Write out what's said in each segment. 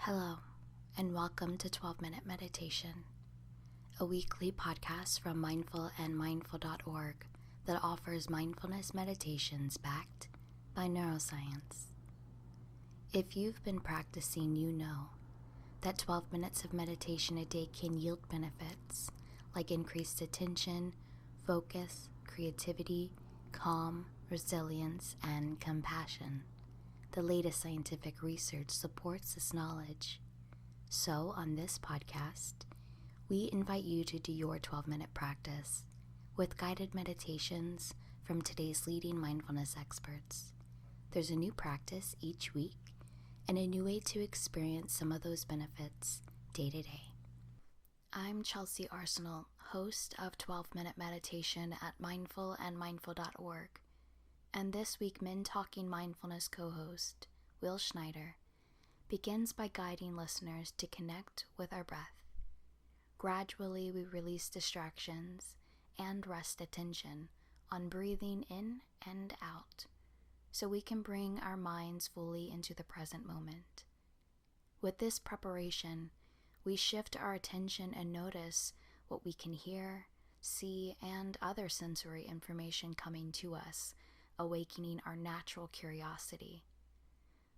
Hello, and welcome to 12-Minute Meditation, a weekly podcast from mindful.org that offers mindfulness meditations backed by neuroscience. If you've been practicing, you know that 12 minutes of meditation a day can yield benefits like increased attention, focus, creativity, calm, resilience, and compassion. The latest scientific research supports this knowledge. So, on this podcast, we invite you to do your 12-minute practice with guided meditations from today's leading mindfulness experts. There's a new practice each week and a new way to experience some of those benefits day to day. I'm Chelsea Arsenal, host of 12-Minute Meditation at mindful.org. And this week, Men Talking Mindfulness co-host, Will Schneider, begins by guiding listeners to connect with our breath. Gradually, we release distractions and rest attention on breathing in and out, so we can bring our minds fully into the present moment. With this preparation, we shift our attention and notice what we can hear, see, and other sensory information coming to us, awakening our natural curiosity.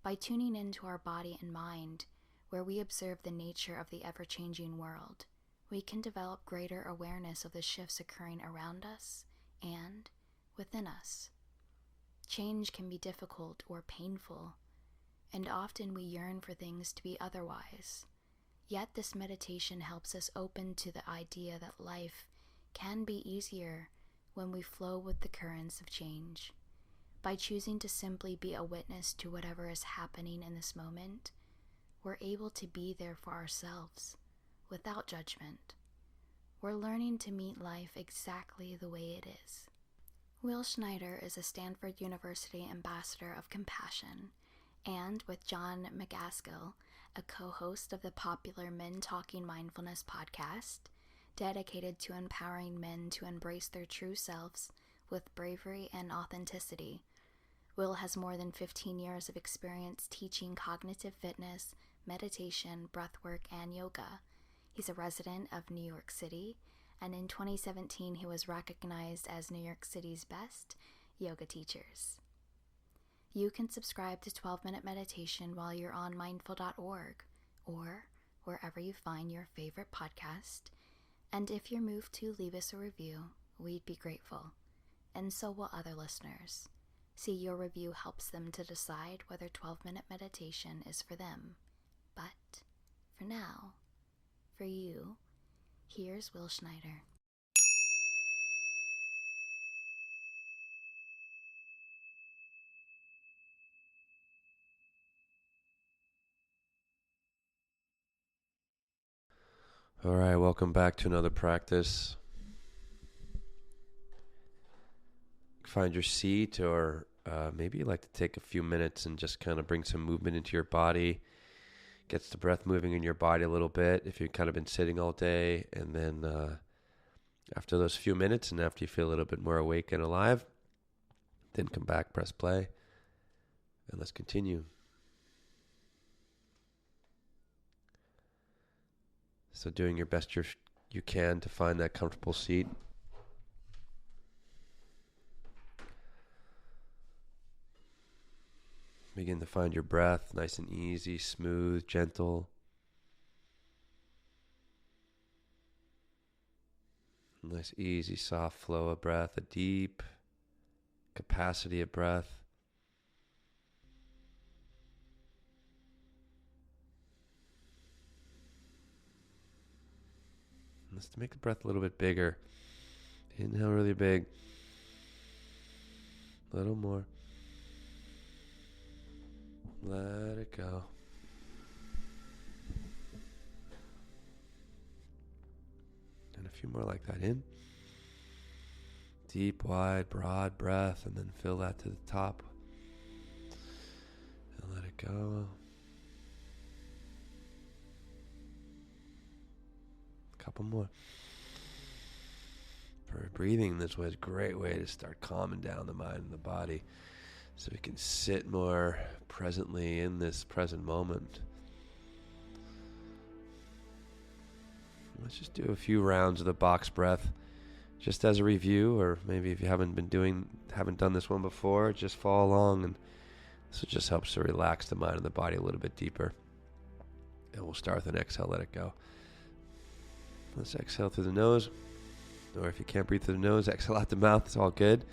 By tuning into our body and mind, where we observe the nature of the ever-changing world, we can develop greater awareness of the shifts occurring around us and within us. Change can be difficult or painful, and often we yearn for things to be otherwise. Yet this meditation helps us open to the idea that life can be easier when we flow with the currents of change. By choosing to simply be a witness to whatever is happening in this moment, we're able to be there for ourselves without judgment. We're learning to meet life exactly the way it is. Will Schneider is a Stanford University Ambassador of Compassion, and with John McGaskill, a co-host of the popular Men Talking Mindfulness podcast, dedicated to empowering men to embrace their true selves with bravery and authenticity. Will has more than 15 years of experience teaching cognitive fitness, meditation, breathwork, and yoga. He's a resident of New York City, and in 2017 he was recognized as New York City's best yoga teachers. You can subscribe to 12-Minute Meditation while you're on mindful.org or wherever you find your favorite podcast. And if you're moved to leave us a review, we'd be grateful. And so will other listeners. See, your review helps them to decide whether 12-minute meditation is for them. But for now, for you, here's Will Schneider. All right, welcome back to another practice. Find your seat, or maybe you'd like to take a few minutes and just kind of bring some movement into your body. Gets the breath moving in your body a little bit if you've kind of been sitting all day. And then after those few minutes and after you feel a little bit more awake and alive, then come back, press play, and let's continue. So doing your best you can to find that comfortable seat. Begin to find your breath nice and easy, smooth, gentle. Nice, easy, soft flow of breath, a deep capacity of breath. And let's make the breath a little bit bigger. Inhale really big. A little more. Let it go. And a few more like that. In. Deep, wide, broad breath, and then fill that to the top. And let it go. A couple more. Breathing this way is a great way to start calming down the mind and the body, so we can sit more presently in this present moment. Let's just do a few rounds of the box breath just as a review, or maybe if you haven't done this one before, just follow along, and this just helps to relax the mind and the body a little bit deeper. And we'll start with an exhale, let it go. Let's exhale through the nose, or if you can't breathe through the nose, exhale out the mouth. It's all good.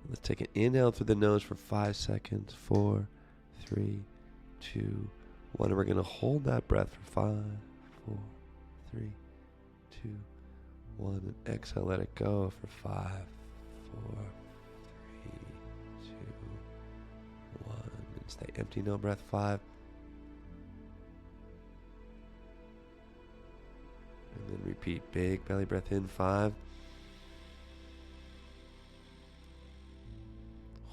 Let's take an inhale through the nose for 5 seconds. 4, 3, 2, 1. And we're going to hold that breath for 5, 4, 3, 2, 1. And exhale, let it go for 5, 4, 3, 2, 1. And stay empty, no breath. 5. And then repeat, big belly breath in. 5.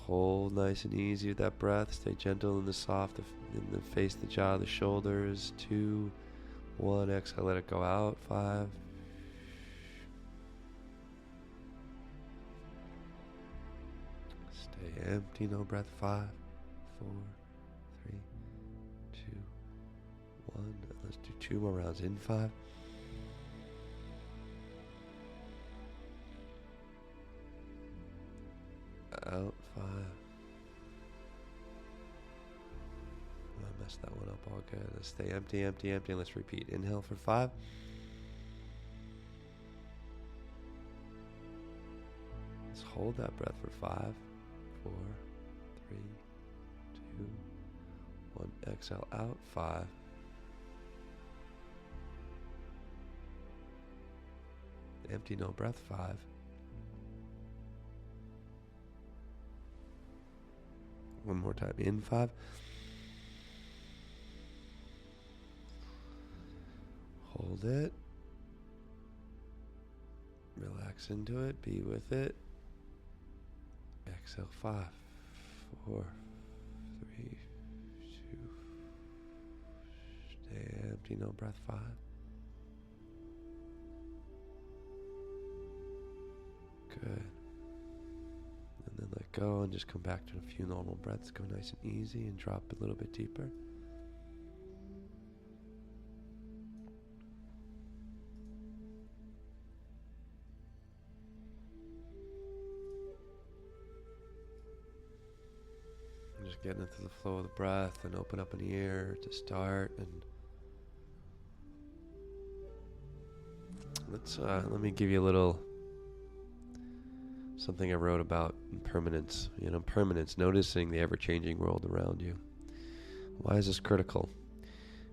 Hold nice and easy with that breath. Stay gentle in the soft, in the face, the jaw, the shoulders. 2, 1. Exhale, let it go out. 5. Stay empty, no breath. 5, 4, 3, 2, 1. Let's do 2 more rounds. In. 5. Out. 5. I messed that one up all good. Let's stay empty, empty, empty. And let's repeat. Inhale for 5. Let's hold that breath for 5, 4, 3, 2, 1. Exhale out. 5. Empty, no breath. 5. One more time. In. 5. Hold it. Relax into it. Be with it. Exhale. 5, 4, 3, 2. Stay empty. No breath. 5. Good. And then let go and just come back to a few normal breaths. Go nice and easy and drop a little bit deeper. And just getting into the flow of the breath and open up an ear to start. And let me give you a little something I wrote about impermanence. Impermanence, noticing the ever-changing world around you. Why is this critical?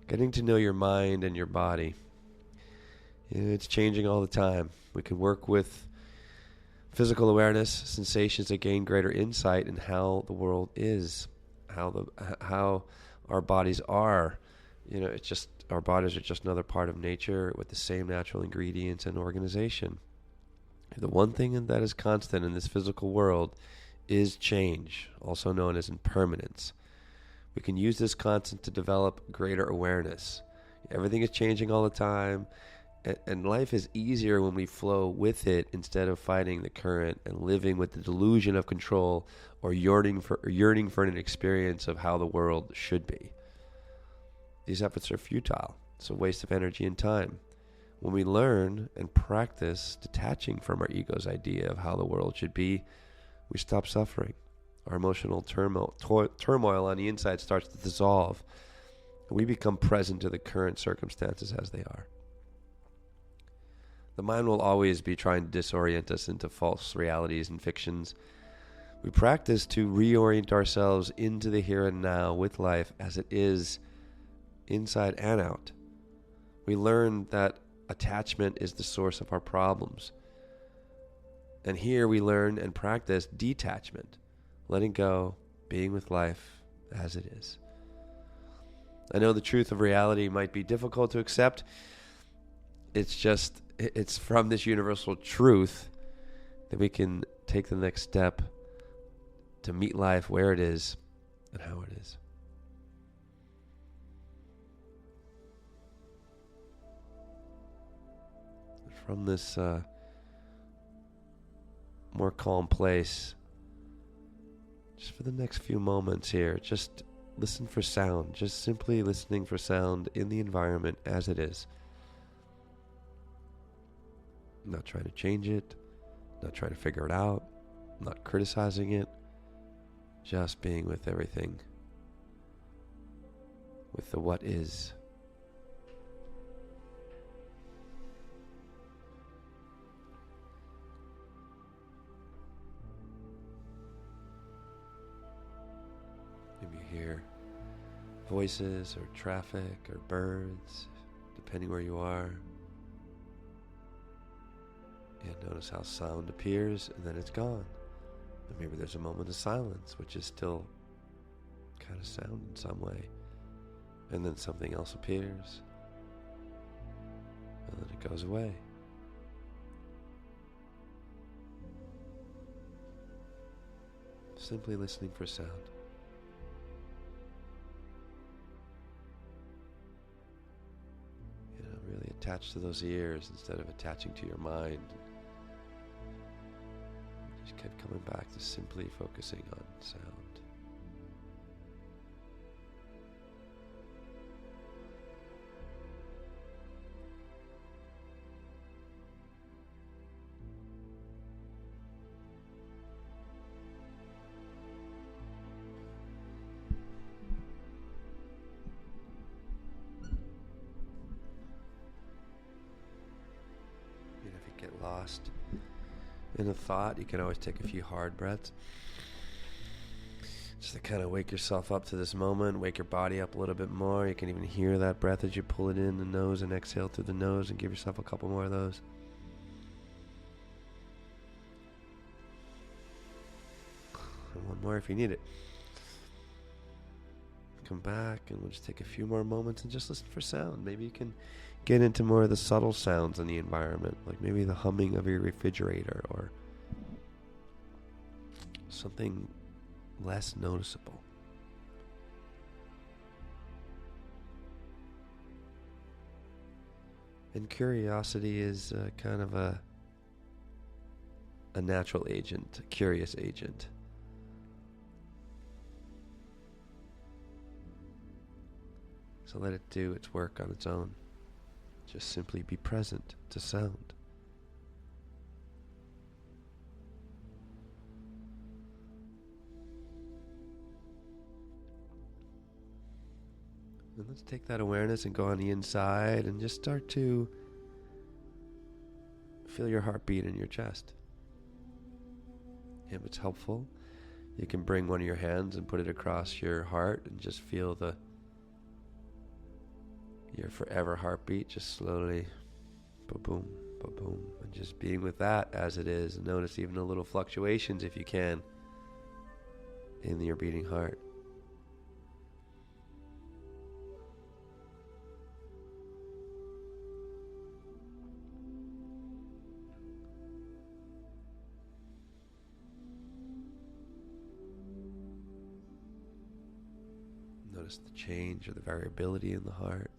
Getting to know your mind and your body. It's changing all the time. We can work with physical awareness, sensations that gain greater insight in how the world is, how our bodies are. It's just our bodies are just another part of nature with the same natural ingredients and organization. The one thing that is constant in this physical world is change, also known as impermanence. We can use this constant to develop greater awareness. Everything is changing all the time, and life is easier when we flow with it instead of fighting the current and living with the delusion of control or yearning for an experience of how the world should be. These efforts are futile. It's a waste of energy and time. When we learn and practice detaching from our ego's idea of how the world should be, we stop suffering. Our emotional turmoil on the inside starts to dissolve, and we become present to the current circumstances as they are. The mind will always be trying to disorient us into false realities and fictions. We practice to reorient ourselves into the here and now with life as it is, inside and out. We learn that attachment is the source of our problems. And here we learn and practice detachment, letting go, being with life as it is. I know the truth of reality might be difficult to accept. It's from this universal truth that we can take the next step to meet life where it is and how it is. From this more calm place, just for the next few moments here, just listen for sound, just simply listening for sound in the environment as it is. Not trying to change it, not trying to figure it out, not criticizing it, just being with everything, with the what is. Maybe you hear voices or traffic or birds, depending where you are. And notice how sound appears and then it's gone. And maybe there's a moment of silence, which is still kind of sound in some way. And then something else appears. And then it goes away. Simply listening for sound. Really attach to those ears instead of attaching to your mind. Just kept coming back to simply focusing on sound. Get lost in a thought, you can always take a few hard breaths just to kind of wake yourself up to this moment, wake your body up a little bit more. You can even hear that breath as you pull it in the nose and exhale through the nose, and give yourself a couple more of those. And one more if you need it. Come back and we'll just take a few more moments and just listen for sound. Maybe you can get into more of the subtle sounds in the environment, like maybe the humming of your refrigerator or something less noticeable. And curiosity is kind of a natural agent, a curious agent. So let it do its work on its own. Just simply be present to sound. And let's take that awareness and go on the inside and just start to feel your heartbeat in your chest. If it's helpful, you can bring one of your hands and put it across your heart and just feel your forever heartbeat, just slowly, ba-boom, ba-boom, and just being with that as it is. And notice even the little fluctuations, if you can, in your beating heart. Notice the change or the variability in the heart.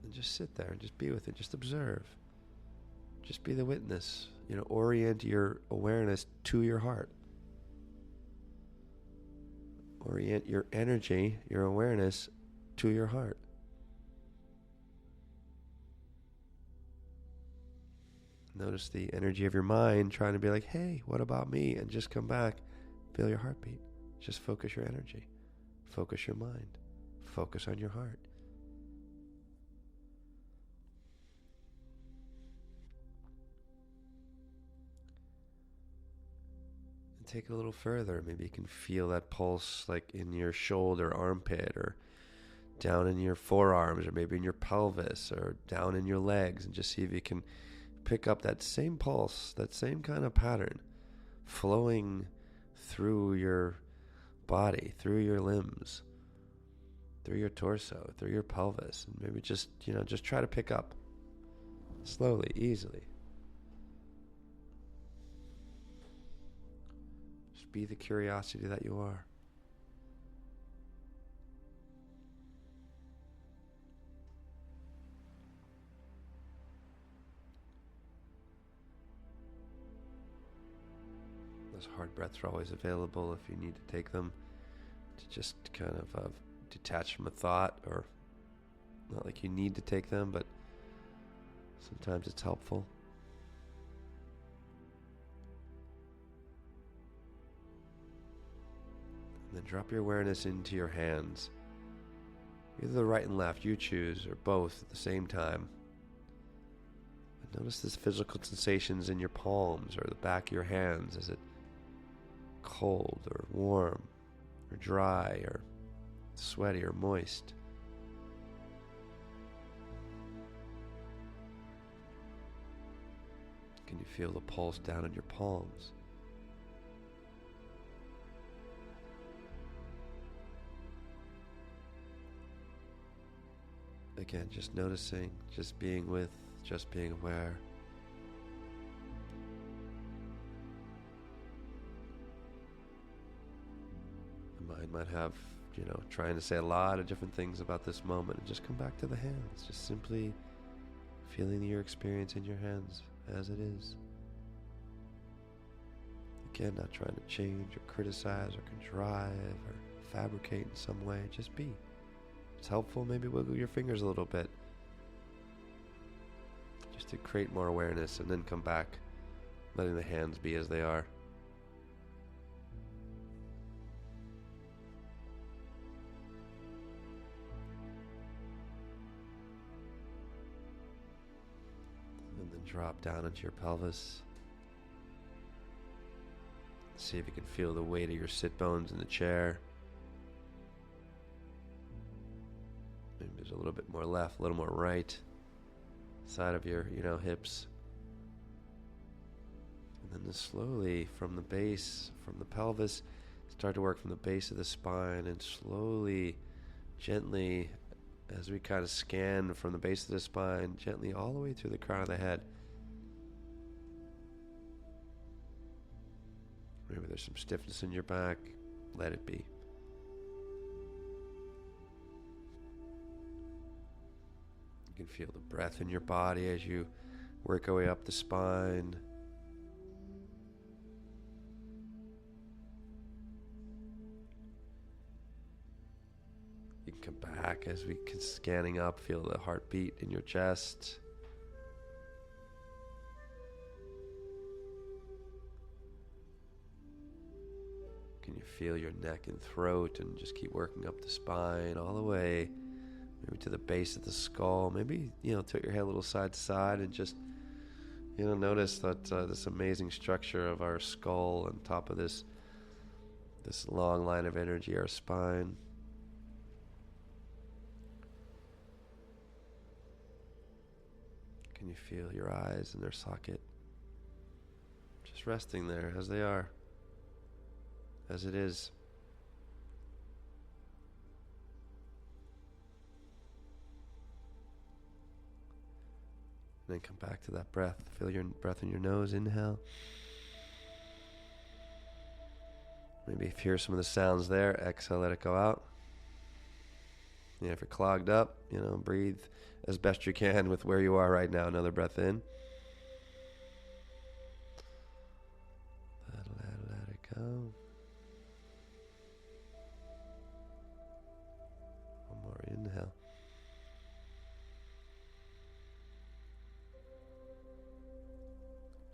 And just sit there and just be with it. Just observe. Just be the witness. Orient your awareness to your heart. Orient your energy, your awareness to your heart. Notice the energy of your mind trying to be like, hey, what about me? And just come back. Feel your heartbeat. Just focus your energy. Focus your mind. Focus on your heart. And take it a little further. Maybe you can feel that pulse like in your shoulder, armpit, or down in your forearms, or maybe in your pelvis, or down in your legs, and just see if you can pick up that same pulse, that same kind of pattern flowing through your body, through your limbs, through your torso, through your pelvis. And maybe just try to pick up slowly, easily. Just be the curiosity that you are. Hard breaths are always available if you need to take them, to just kind of detach from a thought or Not like you need to take them, but sometimes it's helpful. And then drop your awareness into your hands. Either the right and left, you choose, or both at the same time. And notice this physical sensations in your palms or the back of your hands. Is it cold or warm or dry or sweaty or moist? Can you feel the pulse down in your palms? Again, just noticing, just being with, just being aware. The mind might have, trying to say a lot of different things about this moment, and just come back to the hands. Just simply feeling your experience in your hands as it is. Again, not trying to change or criticize or contrive or fabricate in some way. Just be. It's helpful, maybe wiggle your fingers a little bit, just to create more awareness, and then come back, letting the hands be as they are. And then drop down into your pelvis. See if you can feel the weight of your sit bones in the chair. Maybe there's a little bit more left, a little more right side of your, hips. And then just slowly from the base, from the pelvis, start to work from the base of the spine, and slowly, gently, as we kind of scan from the base of the spine, gently all the way through the crown of the head. Maybe there's some stiffness in your back. Let it be. You can feel the breath in your body as you work your way up the spine. You can come back as we can, scanning up, feel the heartbeat in your chest. Can you feel your neck and throat, and just keep working up the spine all the way, maybe to the base of the skull. Maybe, tilt your head a little side to side, and just, notice that this amazing structure of our skull on top of this long line of energy, our spine. Can you feel your eyes in their socket? Just resting there as they are, as it is. And then come back to that breath. Feel your breath in your nose. Inhale. Maybe if you hear some of the sounds there, exhale, let it go out. If you're clogged up, breathe as best you can with where you are right now. Another breath in. Let it go. One more inhale.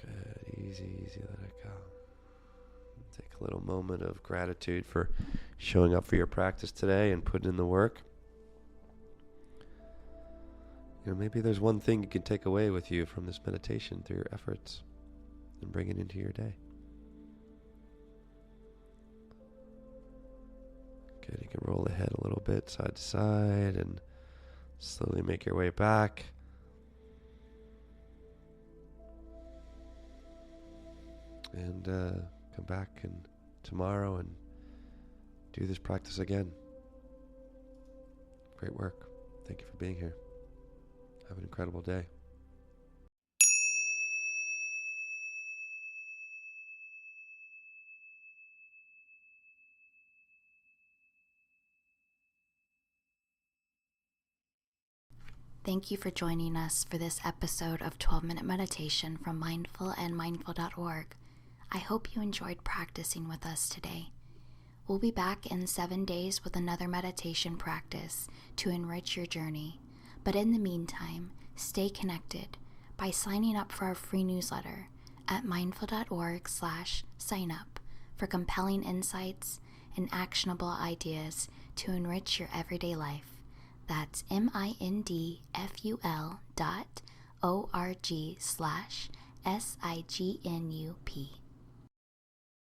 Good, easy, let it go. Take a little moment of gratitude for showing up for your practice today and putting in the work. Maybe there's one thing you can take away with you from this meditation through your efforts and bring it into your day. Good, you can roll the head a little bit side to side and slowly make your way back. And come back tomorrow and do this practice again. Great work. Thank you for being here. Have an incredible day. Thank you for joining us for this episode of 12-Minute Meditation from mindfulandmindful.org. I hope you enjoyed practicing with us today. We'll be back in 7 days with another meditation practice to enrich your journey. But in the meantime, stay connected by signing up for our free newsletter at mindful.org/sign-up for compelling insights and actionable ideas to enrich your everyday life. That's mindful.org/signup.